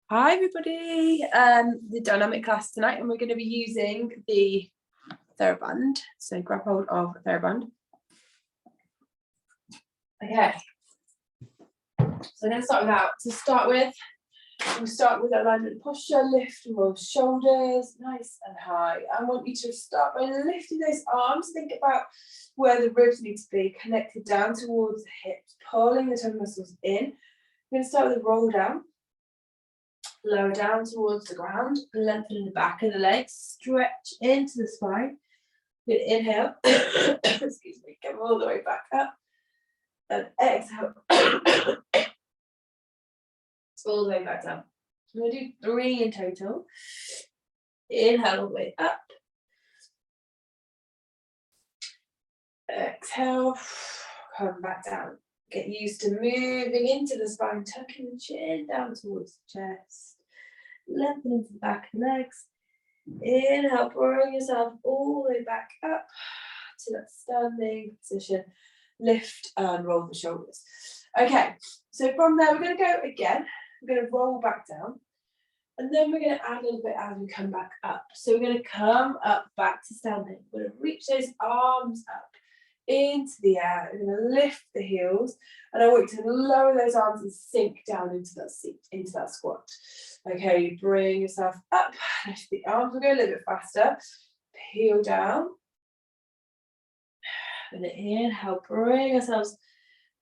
Hi everybody, the dynamic class tonight, and we're going to be using the Thera band. So grab hold of Thera band. Okay, so I'm going to start with that. To start with, we'll start with alignment posture, lift and roll shoulders, nice and high. I want you to start by lifting those arms. Think about where the ribs need to be, connected down towards the hips, pulling the tongue muscles in. We're going to start with a roll down. Lower down towards the ground, lengthen the back of the legs, stretch into the spine. Good inhale, excuse me, come all the way back up, and exhale, all the way back down. I'm going to do 3 in total. Inhale all the way up, exhale, come back down. Get used to moving into the spine, tucking the chin down towards the chest. Lengthen into the back of the legs. Inhale, bring yourself all the way back up to that standing position. Lift and roll the shoulders. Okay, so from there, we're going to go again. We're going to roll back down. And then we're going to add a little bit as we come back up. So we're going to come up back to standing. We're going to reach those arms up into the air. We're going to lift the heels, and I want you to lower those arms and sink down into that seat, into that squat. Okay, bring yourself up, lift the arms. We'll go a little bit faster. Peel down, and inhale, bring ourselves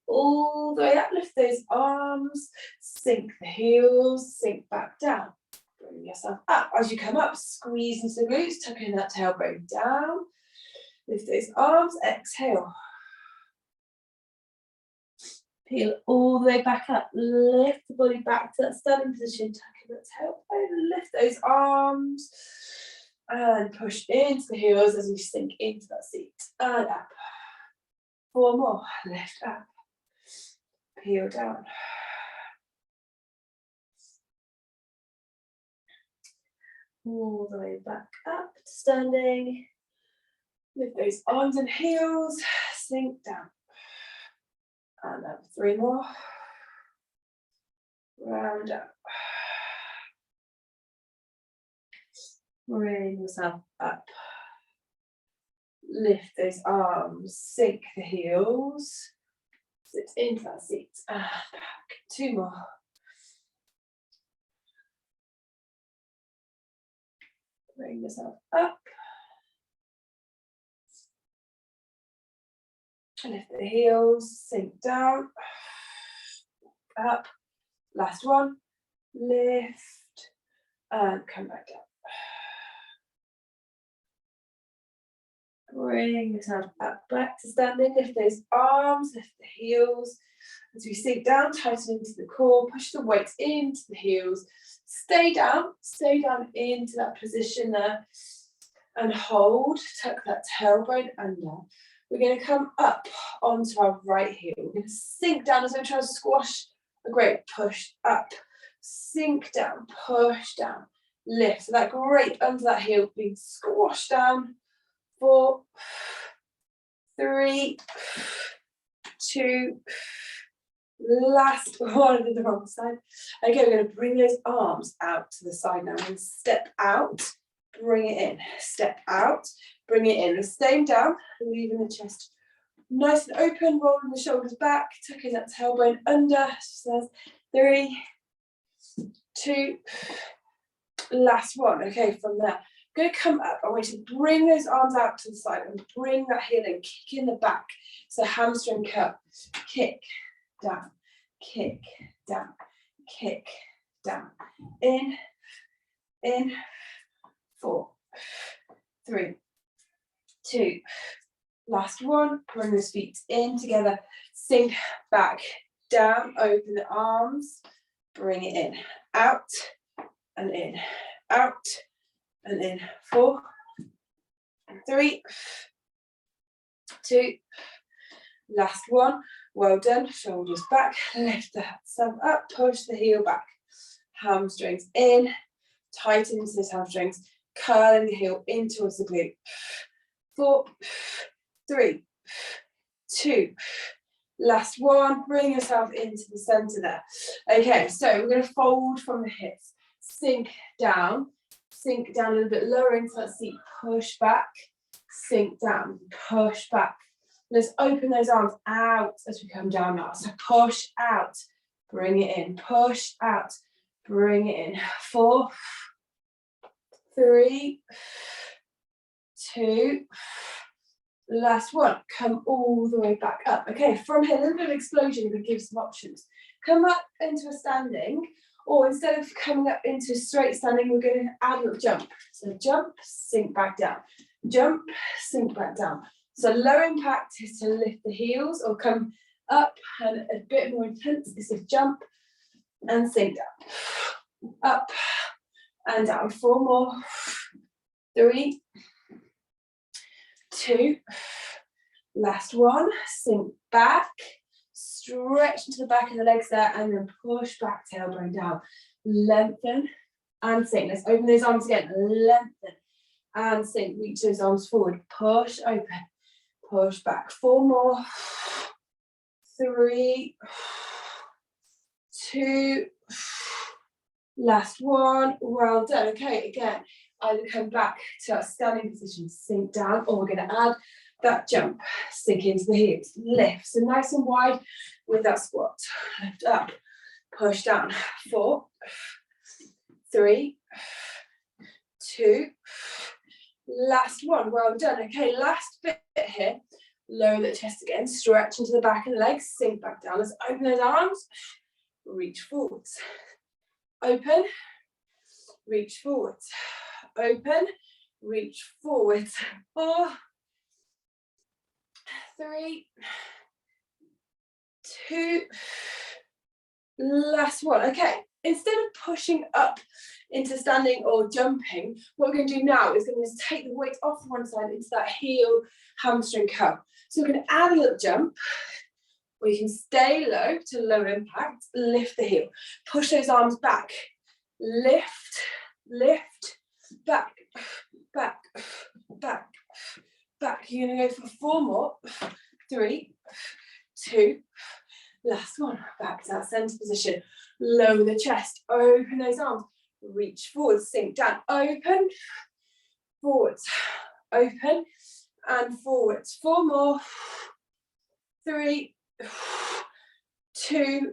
all the way up. Lift those arms, sink the heels, sink back down. Bring yourself up. As you come up, squeeze into the glutes, tuck in that tailbone down. Lift those arms, exhale. Peel all the way back up. Lift the body back to that standing position, tuck in that tailbone. Lift those arms and push into the heels as we sink into that seat. And up. 4 more. Lift up. Peel down. All the way back up to standing. Lift those arms and heels, sink down. And up 3 more. Round up. Bring yourself up. Lift those arms, sink the heels. Sit into that seat and back. 2 more. Bring yourself up. Lift the heels, sink down, up. Last one. Lift and come back down. Bring yourself up, back to standing. Lift those arms, lift the heels. As we sink down, tighten into the core, push the weight into the heels. Stay down into that position there. And hold, tuck that tailbone under. We're going to come up onto our right heel. We're going to sink down as we try to squash. A great push up. Sink down, push down, lift. So that great under that heel being squashed down. 4, 3, 2, last one. I did the wrong side. Okay, we're going to bring those arms out to the side now. We're going to step out, bring it in. Step out, bring it in. The same down, leaving the chest nice and open, rolling the shoulders back, tucking that tailbone under. Says 3, 2, last one. Okay, from there, I'm going to come up. I want you to bring those arms out to the side and bring that heel in, kick in the back. So hamstring curl, kick, down, kick, down, kick, down. In, 4, 3, 2, last one. Bring those feet in together, sink back, down, open the arms, bring it in, out and in, out and in. 4, 3, 2, last one. Well done. Shoulders back, lift the thumb up, push the heel back. Hamstrings in, tighten into those hamstrings, curling the heel in towards the glute. 4, 3, 2, Last one, bring yourself into the center there. Okay, so we're going to fold from the hips, sink down a little bit lower into that seat, push back, sink down, push back. Let's open those arms out as we come down now. So push out, bring it in, push out, bring it in. 4, 3, 2, last one. Come all the way back up. Okay, from here, a little bit of explosion, we give some options. Come up into a standing, or instead of coming up into straight standing, we're going to add a little jump. So jump, sink back down. Jump, sink back down. So low impact is to lift the heels or come up, and a bit more intense is to jump and sink down. Up and down. 4 more. 3, 2, last one. Sink back, stretch into the back of the legs there, and then push back, tailbone down. Lengthen and sink. Let's open those arms again. Lengthen and sink. Reach those arms forward. Push open. Push back. 4 more. 3, 2, last one. Well done. Okay, again, either come back to our standing position, sink down, or we're going to add that jump, sink into the hips, lift. So nice and wide with that squat. Lift up, push down. 4, 3, 2, last one. Well done. Okay, last bit here. Lower the chest again, stretch into the back of the legs, sink back down. Let's open those arms, reach forwards. Open, reach forwards. Open, reach forwards. 4, 3, 2, last one. Okay, instead of pushing up into standing or jumping, what we're going to do now is going to take the weight off one side into that heel hamstring curl. So we're going to add a little jump. We can stay low to low impact, lift the heel, push those arms back, lift, lift, back, back, back, back. You're going to go for 4 more. 3, 2, last one. Back to that center position. Lower the chest, open those arms, reach forward, sink down, open, forwards, open, and forwards. 4 more. 3, 2,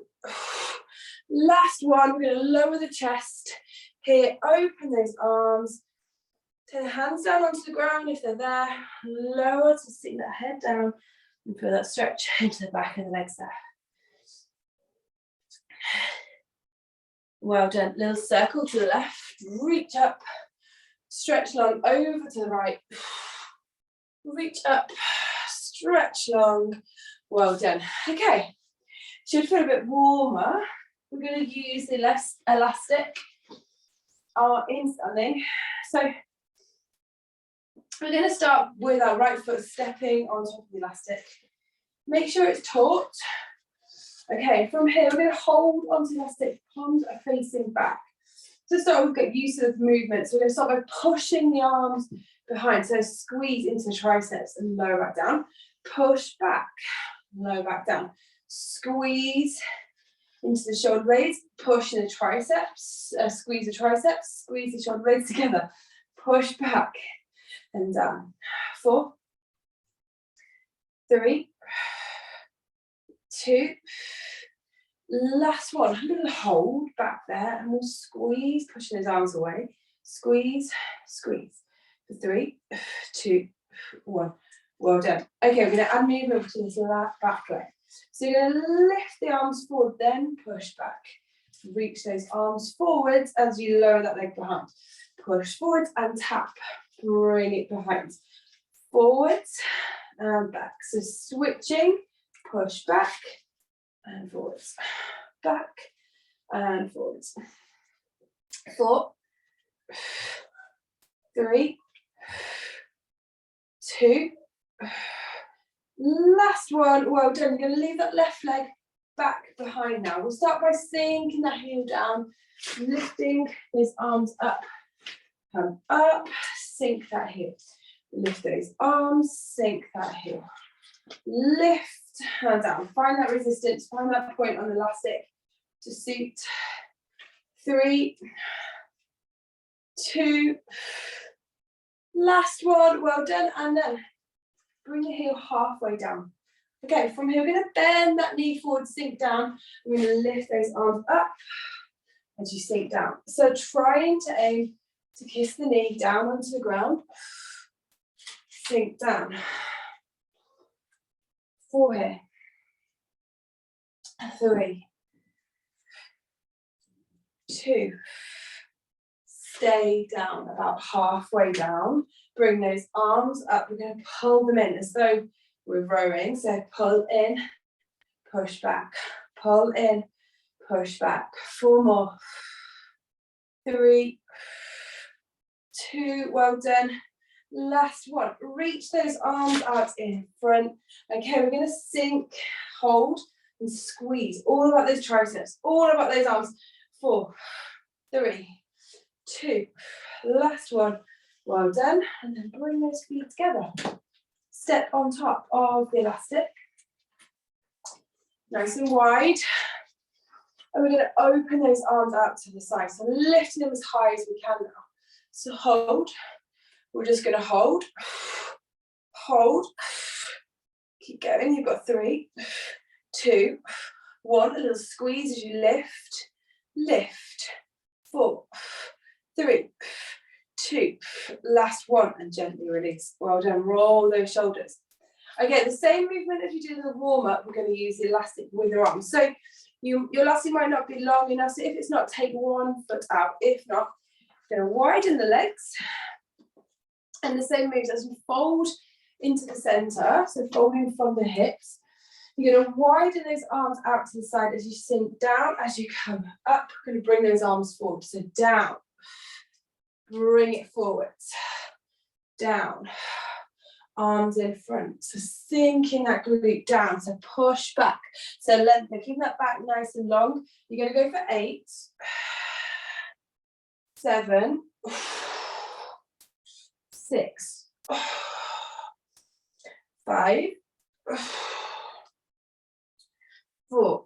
last one. We're going to lower the chest here, open those arms, take the hands down onto the ground if they're there, lower to sink that head down, and feel that stretch into the back of the legs there. Well done. Little circle to the left, reach up, stretch long over to the right, reach up, stretch long. Well done. Okay, should feel a bit warmer. We're going to use the elastic in standing. So we're going to start with our right foot stepping on top of the elastic. Make sure it's taut. Okay, from here we're going to hold onto the elastic, palms are facing back. So to start with, get used to the movement. So we're going to start by pushing the arms behind. So squeeze into the triceps and lower back down. Push back, lower back down. Squeeze into the shoulder blades, push in the triceps, squeeze the triceps, squeeze the shoulder blades together. Push back and down. 4, 3, 2, last one. I'm going to hold back there and we'll squeeze, pushing those arms away. Squeeze, squeeze. For 3, 2, 1. Well done. Okay, we're going to add movement to this back leg. So you're going to lift the arms forward, then push back. Reach those arms forwards as you lower that leg behind. Push forwards and tap. Bring it behind. Forwards and back. So switching, push back and forwards. Back and forwards. 4, 3, 2, last one. Well done. You're going to leave that left leg back behind now. We'll start by sinking that heel down, lifting those arms up. Come up, sink that heel. Lift those arms, sink that heel. Lift, and down. Find that resistance, find that point on the elastic to suit. 3, 2, last one, well done, and then bring your heel halfway down. Okay, from here we're going to bend that knee forward, sink down. We're going to lift those arms up as you sink down. So trying to aim to kiss the knee down onto the ground. Sink down. 4 here. 3, 2. Stay down, about halfway down. Bring those arms up. We're going to pull them in as though we're rowing. So pull in, push back, pull in, push back. 4 more. 3, 2, well done. Last one. Reach those arms out in front. Okay, we're going to sink, hold, and squeeze. All about those triceps, all about those arms. 4, 3, 2, last one. Well done. And then bring those feet together. Step on top of the elastic. Nice and wide. And we're going to open those arms out to the side. So lifting them as high as we can now. So hold. We're just going to hold. Hold. Keep going. You've got 3, 2, 1. A little squeeze as you lift. Lift. 4, 3, 2. Last one. And gently release. Well done. Roll those shoulders. Okay, the same movement as you did in the warm-up, we're going to use the elastic with your arms. So your elastic might not be long enough, so if it's not, take 1 foot out. If not, you're going to widen the legs. And the same moves as we fold into the center, so folding from the hips. You're going to widen those arms out to the side as you sink down. As you come up, you're going to bring those arms forward. So down, bring it forwards, down. Arms in front, so sinking that glute down, so push back, so lengthen, keep that back nice and long. You're going to go for 8, 7, 6, 5, 4,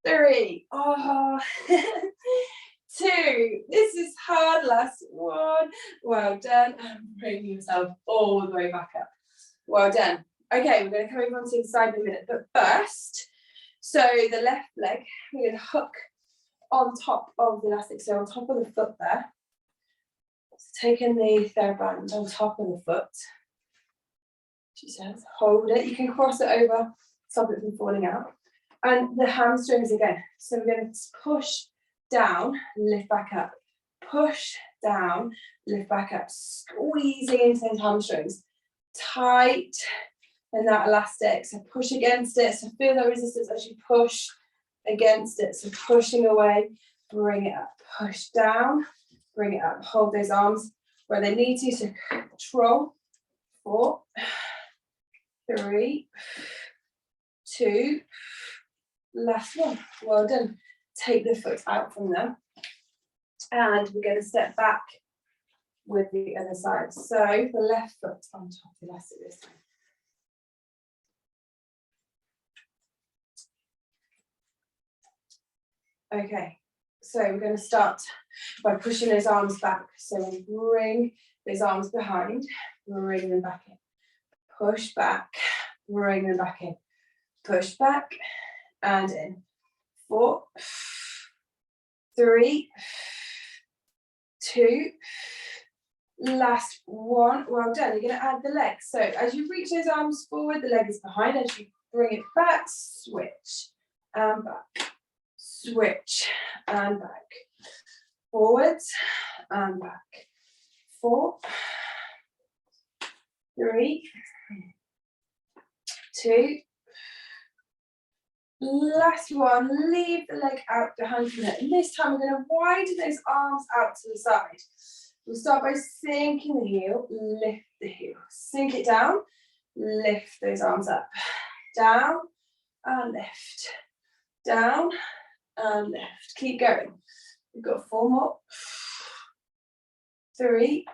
3, 2, this is hard, last one, well done, and bring yourself all the way back up, well done. Okay, we're going to come over onto the side in a minute, but first, so the left leg, we're going to hook on top of the elastic, so on top of the foot there, so taking the TheraBand on top of the foot, she says, hold it, you can cross it over, stop it from falling out, and the hamstrings again, so we're going to push down, lift back up, push down, lift back up, squeezing into those hamstrings, tight, and that elastic, so push against it, so feel that resistance as you push against it, so pushing away, bring it up, push down, bring it up, hold those arms where they need to, so control, 4, 3, 2, last one, well done. Take the foot out from them, and we're going to step back with the other side. So the left foot on top of the elastic this time. Okay, so we're going to start by pushing those arms back. So we bring those arms behind, bring them back in. Push back, bring them back in. Push back and in. 4, 3, 2, last one, well done. You're going to add the legs. So as you reach those arms forward, the leg is behind. As you bring it back, switch and back, switch and back, forwards and back. 4, 3, 2, last one, leave the leg out behind from it. And this time we're going to widen those arms out to the side. We'll start by sinking the heel, lift the heel. Sink it down, lift those arms up. Down and lift. Down and lift. Keep going. We've got 4 more. 3,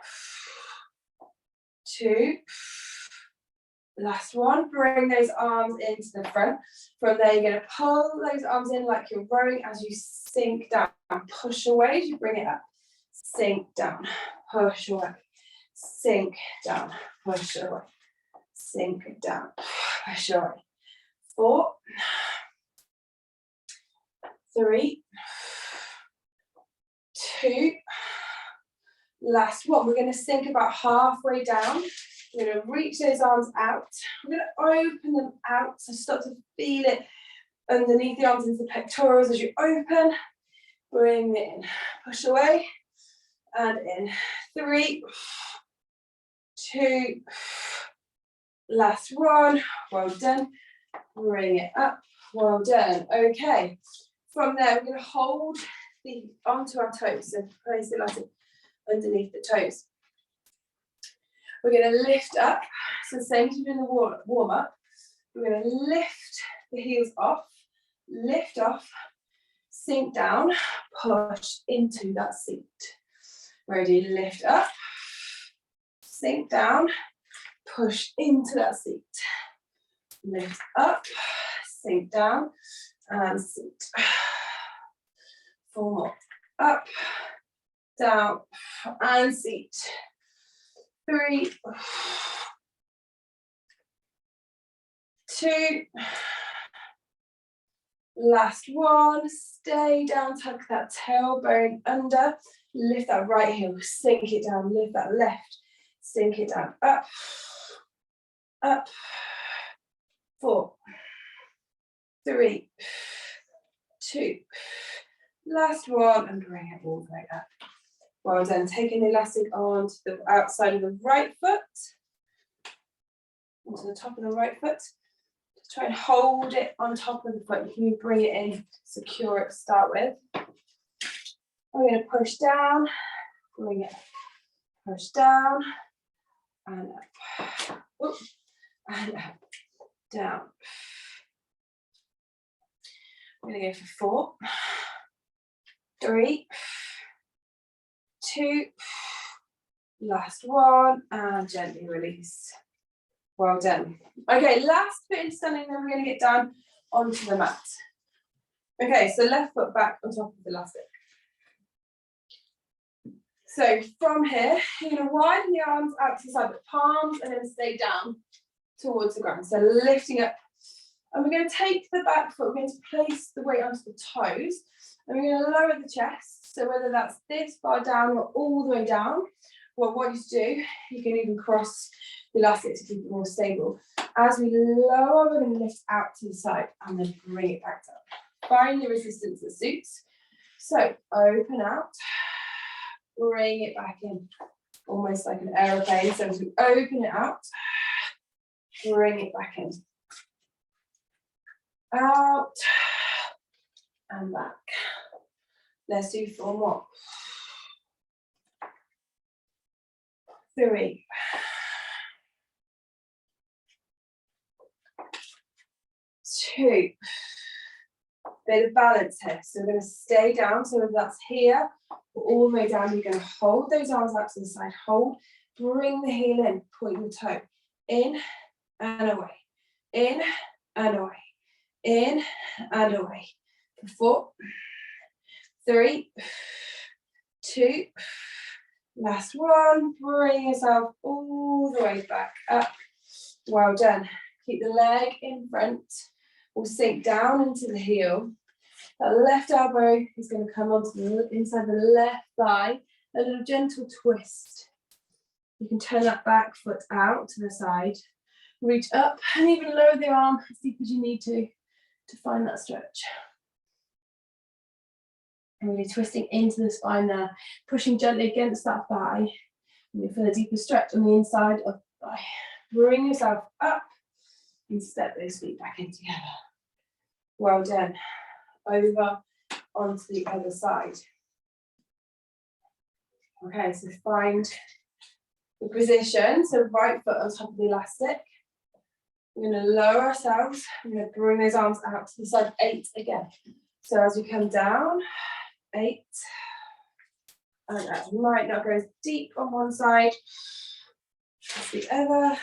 2, Last one, bring those arms into the front. From there, you're going to pull those arms in like you're rowing as you sink down. Push away as you bring it up. Sink down, push away. Sink down, push away. Sink down, push away. 4, 3, 2, last one. We're going to sink about halfway down. We're going to reach those arms out. We're going to open them out, so start to feel it underneath the arms into the pectorals as you open. Bring it in, push away, and in. 3, 2, last one. Well done. Bring it up. Well done. Okay. From there, we're going to hold the onto our toes and place it like underneath the toes. We're going to lift up. So same as we do in the warm up. We're going to lift the heels off, lift off, sink down, push into that seat. Ready, lift up, sink down, push into that seat. Lift up, sink down, and seat. 4 more. Up, down, and seat. 3, 2, last one. Stay down, tuck that tailbone under. Lift that right heel, sink it down. Lift that left, sink it down. Up, up. 4, 3, 2, last one, and bring it all the way up. Well done. Taking the elastic onto the outside of the right foot, onto the top of the right foot. Just try and hold it on top of the foot. You can bring it in, secure it to start with. I'm going to push down, bring it up. Push down, and up. Oop, and up. Down. I'm going to go for 4, 3, 2, last one, and gently release. Well done. Okay, last bit in standing, then we're going to get down onto the mat. Okay, so left foot back on top of the elastic. So from here, you're going to widen the arms out to the side, but palms are going to stay down towards the ground. So lifting up. And we're going to take the back foot, we're going to place the weight onto the toes, and we're going to lower the chest. So whether that's this far down or all the way down, well, what you do, you can even cross the elastic to keep it more stable. As we lower, we're going to lift out to the side and then bring it back up. Find the resistance that suits. So open out, bring it back in, almost like an aeroplane. So as we open it out, bring it back in. Out and back. Let's do 4 more. 3, 2. Bit of balance here. So we're going to stay down. So if that's here, all the way down, you're going to hold those arms out to the side. Hold. Bring the heel in. Point the toe. In and away. In and away. In and away. 4, 3, 2, last one. Bring yourself all the way back up. Well done. Keep the leg in front. We'll sink down into the heel. That left elbow is going to come onto the inside the left thigh. A little gentle twist. You can turn that back foot out to the side. Reach up and even lower the arm as deep as you need to find that stretch. And really twisting into the spine there, pushing gently against that thigh. And you feel a deeper stretch on the inside of the thigh. Bring yourself up and step those feet back in together. Well done. Over onto the other side. Okay, so find the position. So right foot on top of the elastic. We're going to lower ourselves. We're going to bring those arms out to the side. 8 again. So as we come down, 8. And that might not go as deep on one side as the other.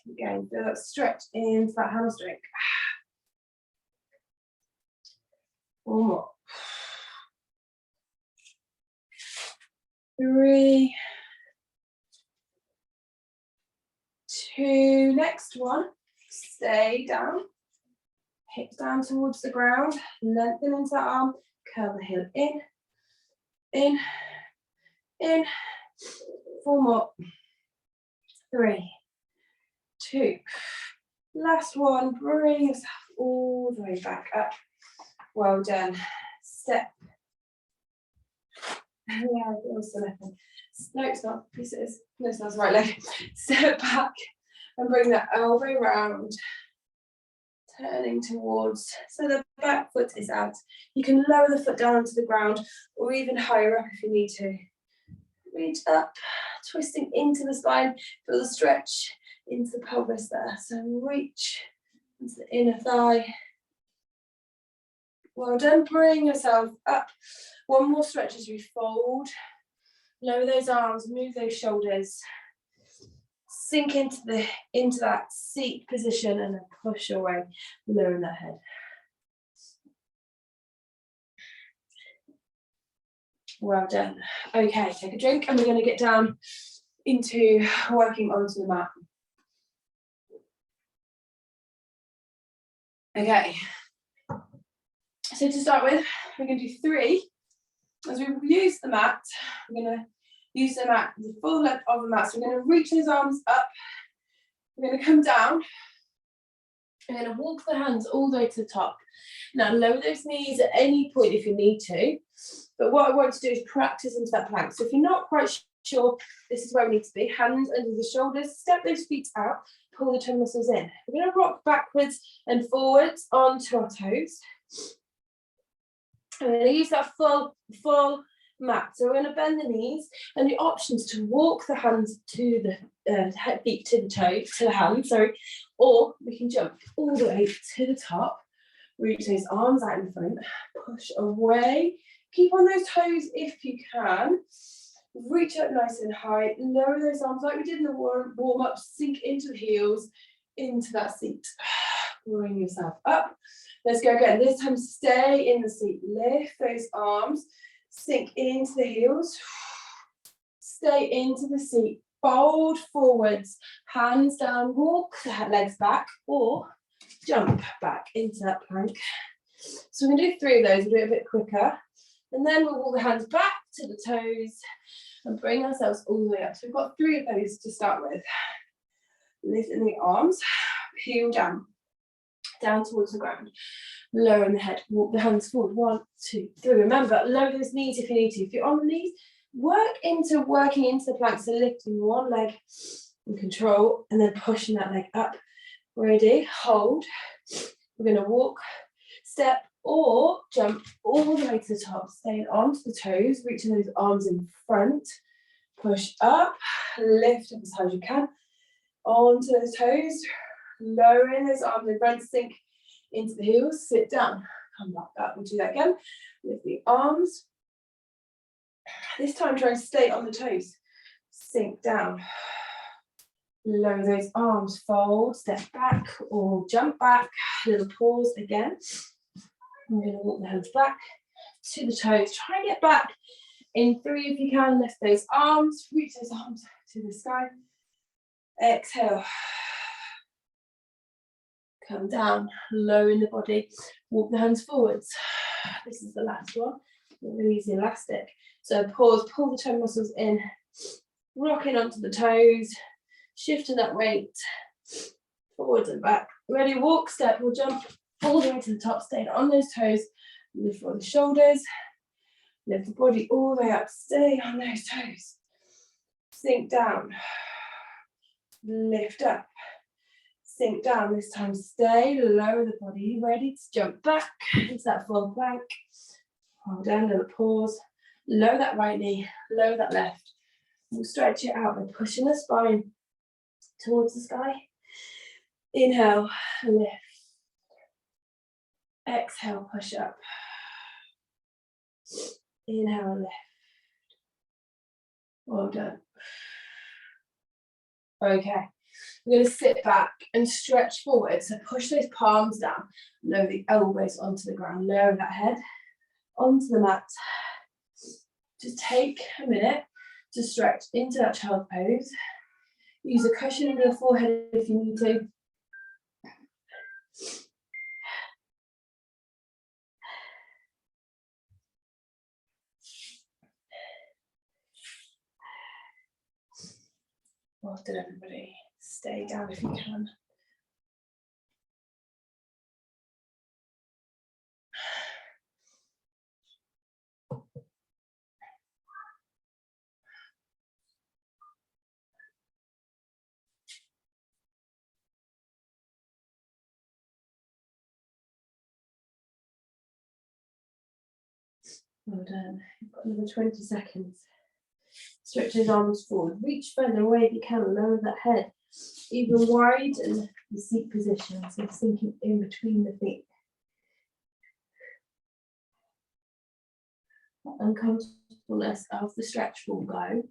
Again, feel that stretch into that hamstring. One more. 3, 2, next one. Stay down. Hips down towards the ground. Lengthen into that arm. Curl the heel in. In. In. 4 more. 3, 2. Last one. Bring yourself all the way back up. Well done. Step. Yeah, also nothing. No, it's not. Yes, it is. No, it's not. It's the right leg. Step back and bring that elbow round. Turning towards, so the back foot is out. You can lower the foot down to the ground or even higher up if you need to. Reach up, twisting into the spine. Feel the stretch into the pelvis there. So reach into the inner thigh. Well done. Bring yourself up. One more stretch as we fold. Lower those arms, move those shoulders. Sink into that seat position and then push away, lowering that head. Well done. Okay, take a drink and we're going to get down into working onto the mat. Okay. So to start with, we're going to do 3. As we use the mat, we're going to use the mat, the full length of the mat. So we're going to reach those arms up. We're going to come down. We're going to walk the hands all the way to the top. Now lower those knees at any point if you need to. But what I want to do is practice into that plank. So if you're not quite sure, this is where we need to be. Hands under the shoulders. Step those feet out. Pull the toe muscles in. We're going to rock backwards and forwards onto our toes. I'm going to use that full mat. So we're going to bend the knees, and the options to walk the hands to the feet to the toe, to the hands, sorry, or we can jump all the way to the top, reach those arms out in front, push away, keep on those toes if you can, reach up nice and high, lower those arms like we did in the warm up, sink into the heels, into that seat, bring yourself up. Let's go again. This time stay in the seat. Lift those arms. Sink into the heels. Stay into the seat. Fold forwards. Hands down. Walk the legs back or jump back into that plank. So we're going to do 3 of those. We'll do it a bit quicker. And then we'll walk the hands back to the toes and bring ourselves all the way up. So we've got 3 of those to start with. Lifting the arms. Heel down. Down towards the ground, lowering the head, walk the hands forward, 1, 2, 3. Remember, lower those knees if you need to. If you're on the knees, working into the plank, so lifting one leg in control and then pushing that leg up. Ready, hold. We're going to walk, step or jump all the way to the top, staying onto the toes, reaching those arms in front, push up, lift up as high as you can, onto those toes, lowering those arms in front, sink into the heels, sit down, come back up. We'll do that again. Lift the arms. This time try and stay on the toes. Sink down. Lower those arms, fold, step back or jump back. Little pause again. We're going to walk the hands back to the toes. Try and get back in 3 if you can. Lift those arms, reach those arms to the sky. Exhale. Come down, lowering the body, walk the hands forwards. This is the last one. We're going to use the elastic. So pause, pull the toe muscles in, rocking onto the toes, shifting that weight forwards and back. Ready, walk, step, or jump all the way to the top, staying on those toes. Lift all the shoulders, lift the body all the way up, stay on those toes. Sink down, lift up. Sink down, this time stay, lower the body, ready to jump back into that full plank. Hold down, little pause, lower that right knee, lower that left. We'll stretch it out by pushing the spine towards the sky. Inhale, lift. Exhale, push up. Inhale, lift. Well done. Okay. We're going to sit back and stretch forward. So push those palms down, lower the elbows onto the ground, lower that head onto the mat. Just take a minute to stretch into that child pose. Use a cushion under the forehead if you need to. Well done, everybody. Stay down if you can. Well done. You've got another 20 seconds. Stretch those arms forward. Reach further away if you can. Lower that head. Even widen the seat position. So sinking in between the feet. That uncomfortableness of the stretch will go. And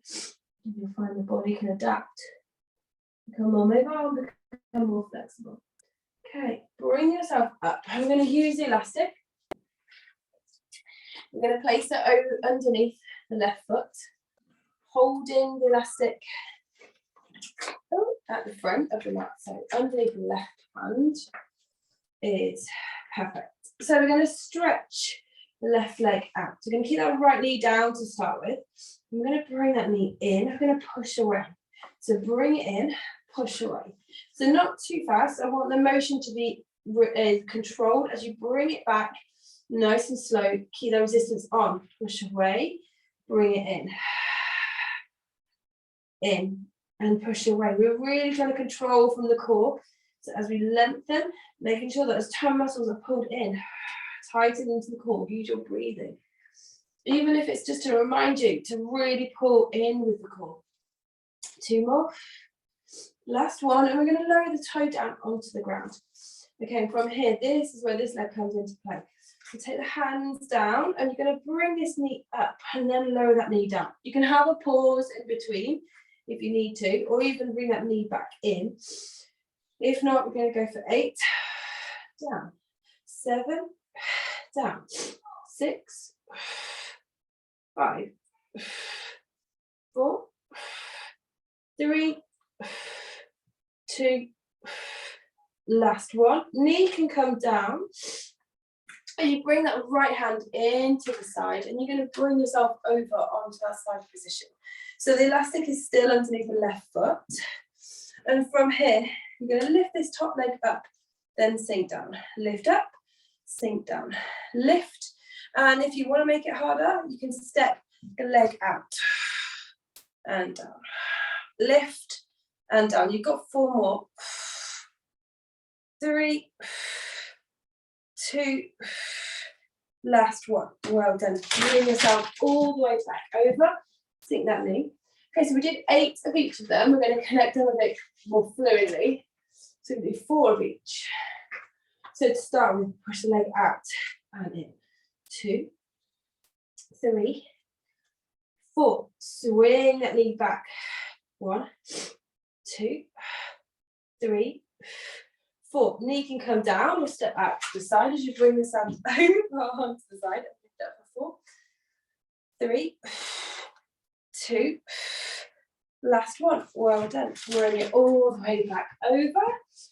you'll find the body can adapt. Become more mobile, become more flexible. Okay, bring yourself up. I'm going to use the elastic. We're going to place it over underneath the left foot, holding the elastic at the front of the mat. So underneath the left hand is perfect. So we're going to stretch the left leg out. So we're going to keep that right knee down to start with. I'm going to bring that knee in. I'm going to push away. So bring it in, push away. So not too fast. I want the motion to be controlled as you bring it back. Nice and slow, keep the resistance on, push away, bring it in, and push away. We're really trying to control from the core. So as we lengthen, making sure that those toe muscles are pulled in, tighten into the core, use your breathing. Even if it's just to remind you to really pull in with the core. 2 more. Last one, and we're going to lower the toe down onto the ground. Okay, from here, this is where this leg comes into play. So take the hands down and you're going to bring this knee up and then lower that knee down. You can have a pause in between if you need to, or even bring that knee back in. If not, we're going to go for 8, down, 7, down, 6, 5, 4, 3, 2, last one. Knee can come down. And you bring that right hand into the side and you're going to bring yourself over onto that side position. So the elastic is still underneath the left foot. And from here, you're going to lift this top leg up, then sink down. Lift up, sink down, lift. And if you want to make it harder, you can step the leg out and down. Lift and down. You've got 4 more. 3, 2, last one. Well done. Bring yourself all the way back over. Sink that knee. Okay, so we did 8 of each of them. We're going to connect them a bit more fluidly. So we do 4 of each. So to start with, push the leg out and in. 2, 3, 4. Swing that knee back. 1, 2, 3, 4. Knee can come down or step out to the side as you bring this arm over onto the side. I've did that before. 3, 2, last one. Well done. Bring it all the way back over.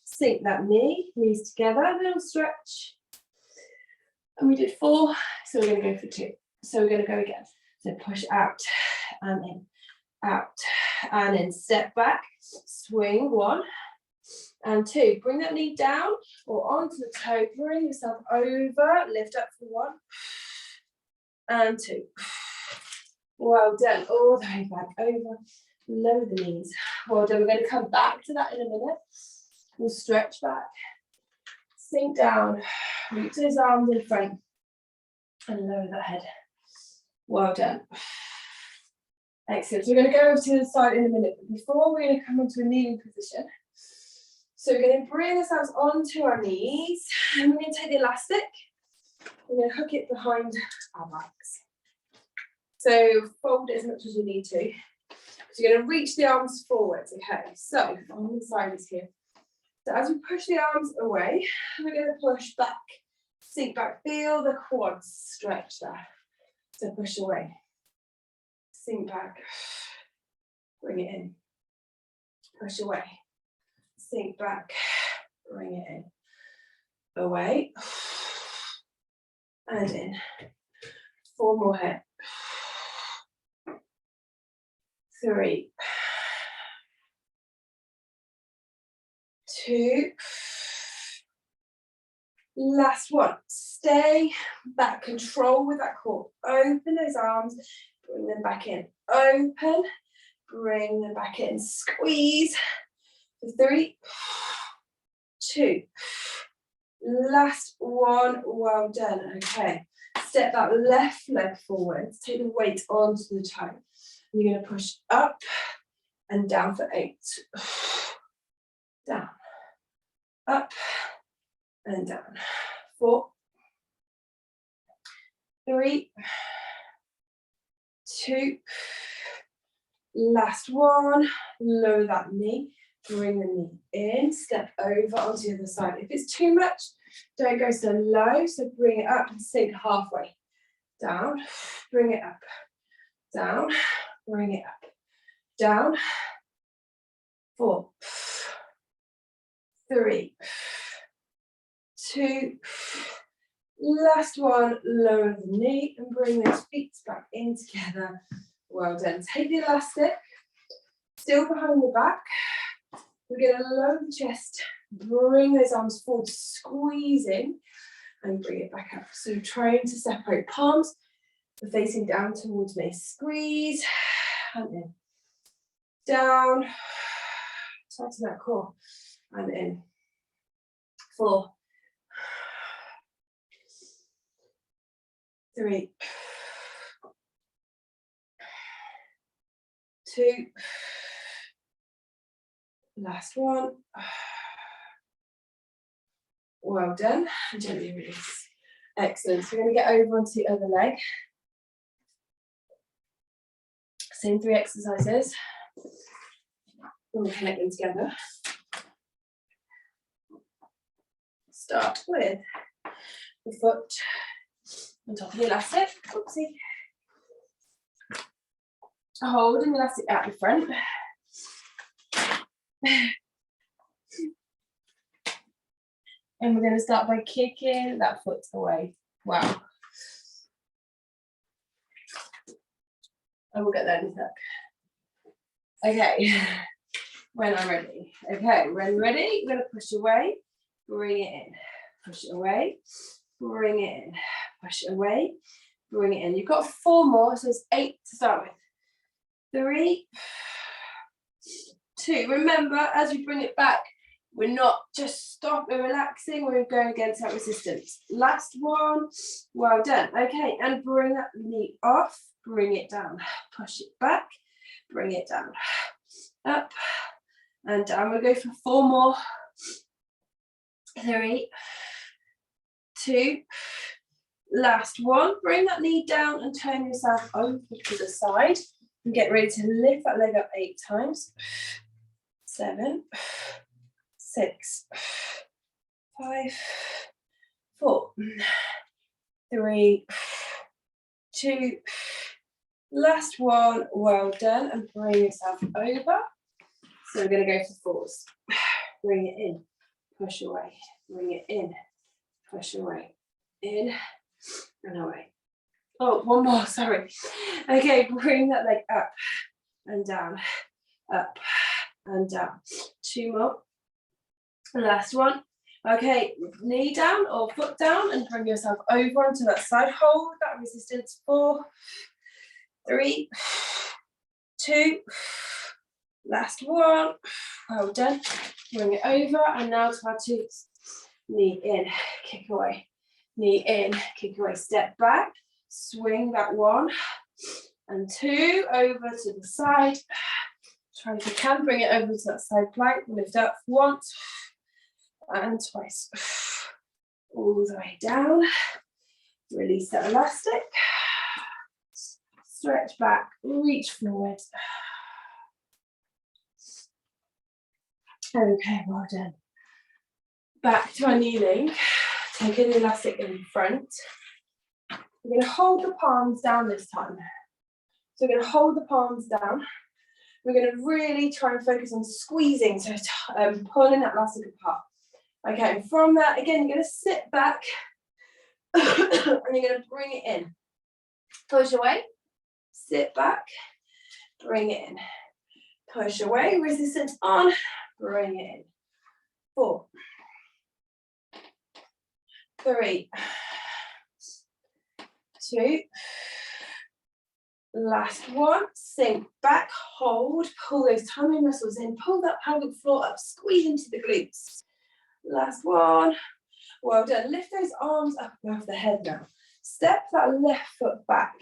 Sink that knee, knees together, a little stretch. And we did 4, so we're going to go for 2. So we're going to go again. So push out and in, out and in. Step back, swing 1. And 2, bring that knee down or onto the toe, bring yourself over, lift up for 1, and 2. Well done, all the way back over, lower the knees. Well done, we're going to come back to that in a minute. We'll stretch back, sink down, reach those arms in front, and lower that head. Well done. Excellent, so we're going to go over to the side in a minute, but before we're going to come into a kneeling position. So we're going to bring ourselves onto our knees and we're going to take the elastic. We're going to hook it behind our backs. So fold it as much as you need to. So you're going to reach the arms forwards, okay? So on the side is here. So as we push the arms away, we're going to push back, sink back, feel the quads stretch there. So push away, sink back, bring it in, push away, sink back, bring it in, away, and in. 4 more here. 3, 2, last one. Stay back, control with that core. Open those arms, bring them back in. Open, bring them back in. Squeeze. 3, 2, last one. Well done. Okay, step that left leg forward. Take the weight onto the toe. You're going to push up and down for 8. Down, up and down. 4, 3, 2, last one. Lower that knee, bring the knee in, step over onto the other side. If it's too much, don't go so low, so bring it up and sink halfway. Down, bring it up, down, bring it up, down. 4, 3, 2, last one. Lower the knee and bring those feet back in together. Well done. Take the elastic, still behind the back. We're going to lower the chest, bring those arms forward, squeezing, and bring it back up. So trying to separate palms, the facing down towards me. Squeeze, and in. Down, tighten that core, and in. 4, 3, 2, last one. Well done. And gently release. Excellent. So we're going to get over onto the other leg. Same 3 exercises. We'll connect them together. Start with the foot on top of the elastic. Oopsie. Holding the elastic out the front. And we're going to start by kicking that foot away. Wow. And we'll get there in a sec. Okay. When I'm ready. Okay, when ready, we're going to push away, bring it in. Push it away, bring it in. Push it away, bring it in. You've got 4 more, so it's 8 to start with. 3, 2. Remember, as you bring it back, we're not just stopping, we're relaxing, we're going against that resistance. Last one, well done. Okay, and bring that knee off, bring it down. Push it back, bring it down. Up and down. We'll go for 4 more. 3, 2, last one. Bring that knee down and turn yourself over to the side. And get ready to lift that leg up 8 times. 7, 6, 5, 4, 3, 2, last one. Well done. And bring yourself over. So we're going to go for 4s. Bring it in, push away, bring it in, push away, in and away. Oh, 1 more, sorry. Okay, bring that leg up and down, up and down. 2 more. Last one. Okay, knee down or foot down and bring yourself over onto that side. Hold that resistance. 4, 3, 2, last one. Well done. Bring it over and now to our 2s. Knee in, kick away. Knee in, kick away. Step back, swing that 1 and 2 over to the side. Try if you can, bring it over to that side plank. Lift up once and twice. All the way down. Release that elastic. Stretch back, reach forward. Okay, well done. Back to our kneeling. Take an elastic in front. We're going to hold the palms down this time. So we're going to hold the palms down. We're going to really try and focus on squeezing, so pulling that elastic apart. Okay, from that, again, you're going to sit back and you're going to bring it in. Push away, sit back, bring it in. Push away, resistance on, bring it in. 4, 3, 2, last one, sink back, hold, pull those tummy muscles in, pull that pelvic floor up, squeeze into the glutes. Last one, well done. Lift those arms up above the head now. Step that left foot back.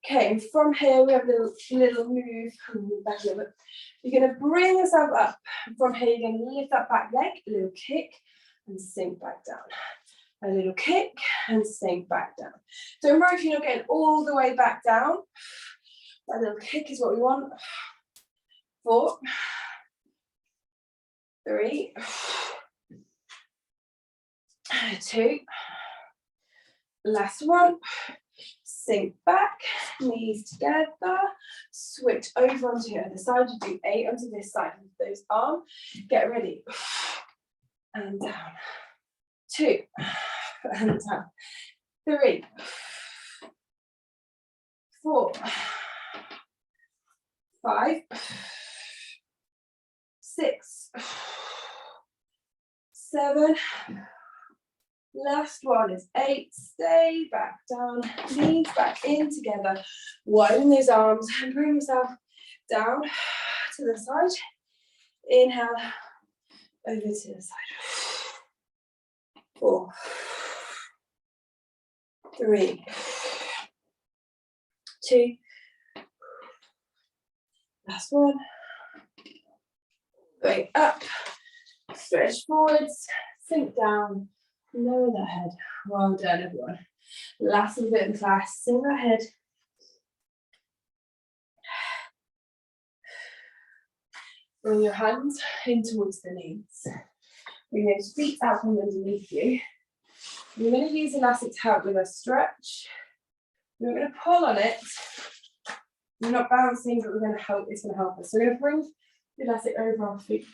Okay, and from here we have a little move back a little bit. You're going to bring yourself up. From here you're going to lift that back leg, a little kick, and sink back down. A little kick and sink back down. Don't worry if you're not getting all the way back down. That little kick is what we want. 4, 3, 2, last one. Sink back, knees together, switch over onto the other side. You do 8 onto this side with those arms. Get ready. And down. 2. And down. 3, 4, 5, 6, 7. Last one is 8. Stay back down, knees back in together. Widen those arms and bring yourself down to the side. Inhale, over to the side. 4, 3, 2. Last one. Going up, stretch forwards, sink down. Lower that head. Well done, everyone. Last little bit of class. Sink that head. Bring your hands in towards the knees. Bring those feet out from underneath you. We're going to use elastic to help with a stretch. We're going to pull on it. We're not bouncing, but we're going to help. It's going to help us. So we're going to bring the elastic over our feet.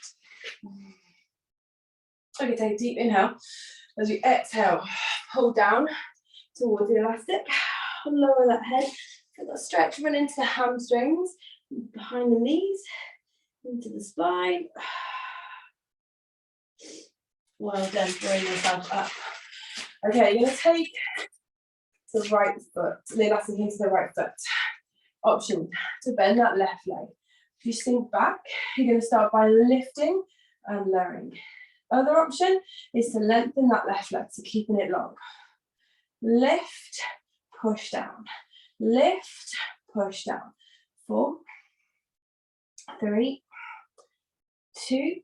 Okay, take a deep inhale. As we exhale, pull down towards the elastic, lower that head, feel that stretch, run into the hamstrings, behind the knees, into the spine. Well done, bring yourself up. Okay, you're going to take the right foot, the elastic into the right foot. Option to bend that left leg. If you sink back, you're going to start by lifting and lowering. Other option is to lengthen that left leg, so keeping it long. Lift, push down. Lift, push down. 4, 3, 2.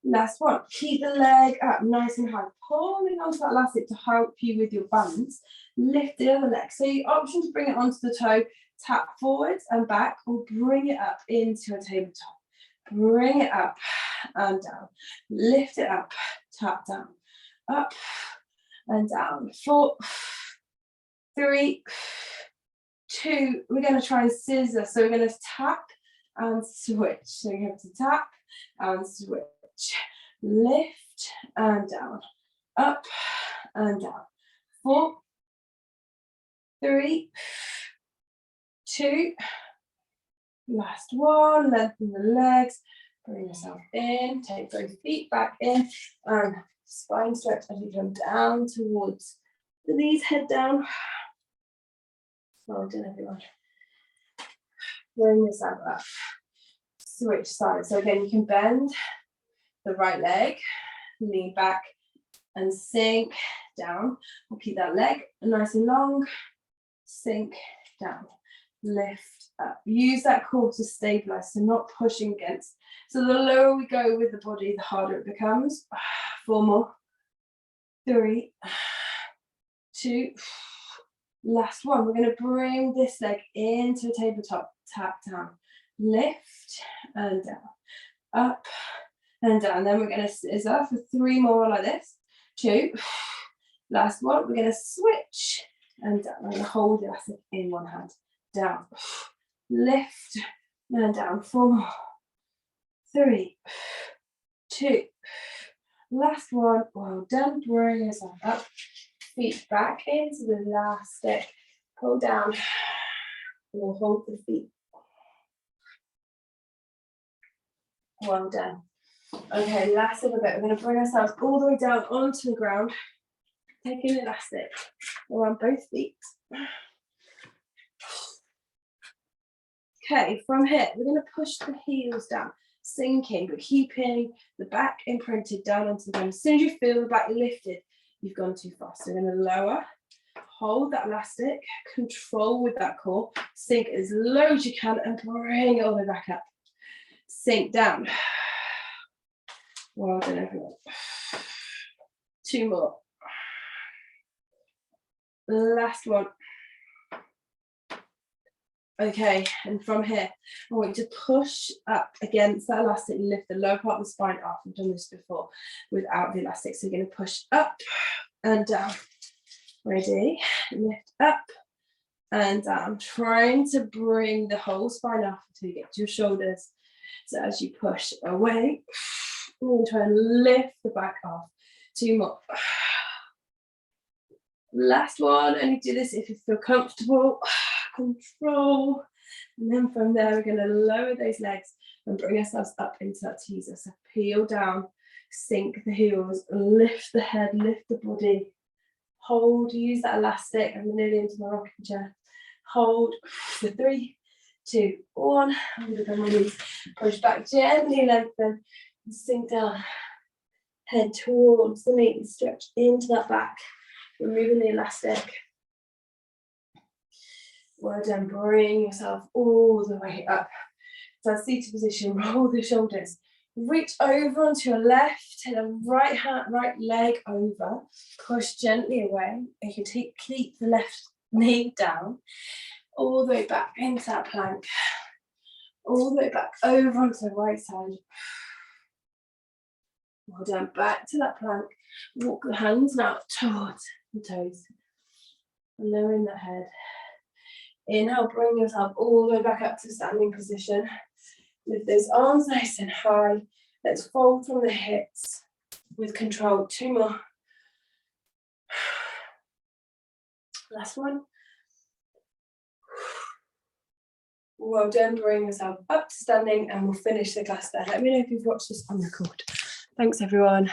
Last one. Keep the leg up nice and high. Pulling onto that elastic to help you with your balance. Lift the other leg. So your option to bring it onto the toe, tap forwards and back, or bring it up into a tabletop. Bring it up and down. Lift it up, tap down, up and down. 4, 3, 2. We're going to try and scissor. So we're going to tap and switch. So you have to tap and switch. Lift and down, up and down. 4, 3, 2. Last one, lengthen the legs, bring yourself in, take both feet back in, and spine stretch as you come down towards the knees, head down. Well done, everyone. Bring yourself up, switch sides. So again, you can bend the right leg, lean back and sink down. We'll keep that leg nice and long, sink down. Lift up. Use that core to stabilize, so not pushing against. So the lower we go with the body, the harder it becomes. 4 more. 3, 2. Last one. We're going to bring this leg into a tabletop. Tap down. Lift and down. up and down. Then we're going to scissor for 3 more like this. 2. Last one. We're going to switch and down. I'm going to hold the elastic in one hand. Down. Lift and down. 4 more. 3. 2. Last one. Well done. Bring yourself up. Feet back into the elastic. Pull down. We'll hold the feet. Well done. Okay, last little bit. We're going to bring ourselves all the way down onto the ground. Take an elastic around both feet. Okay, from here, we're going to push the heels down, sinking, but keeping the back imprinted down onto the ground. As soon as you feel the back lifted, you've gone too far. So we're going to lower, hold that elastic, control with that core, sink as low as you can, and bring it all the way back up. Sink down. Well done, everyone. 2 more. Last one. Okay, and from here, I want you to push up against that elastic, lift the lower part of the spine up. I've done this before without the elastic. So you're going to push up and down. Ready? Lift up and down. Trying to bring the whole spine up until you get to your shoulders. So as you push away, we're try and lift the back off. 2 more. Last one, and you do this if you feel comfortable. Control. And then from there, we're going to lower those legs and bring ourselves up into that teaser. So peel down, sink the heels, lift the head, lift the body. Hold, use that elastic. I'm nearly into my rocking chair. Hold for 3, 2, 1. I'm going to go on my knees. Push back gently, lengthen, and sink down. Head towards the knee, stretch into that back. Removing the elastic. Well done. Bring yourself all the way up. So seated position, roll the shoulders. Reach over onto your left and a right leg over. Push gently away. You can keep the left knee down. All the way back into that plank. All the way back over onto the right side. Well done. Back to that plank. Walk the hands now towards the toes. Lowering that head. Inhale, bring yourself all the way back up to standing position. Lift those arms nice and high. Let's fold from the hips with control. 2 more. Last one. Well done. Bring yourself up to standing and we'll finish the class there. Let me know if you've watched this on record. Thanks, everyone.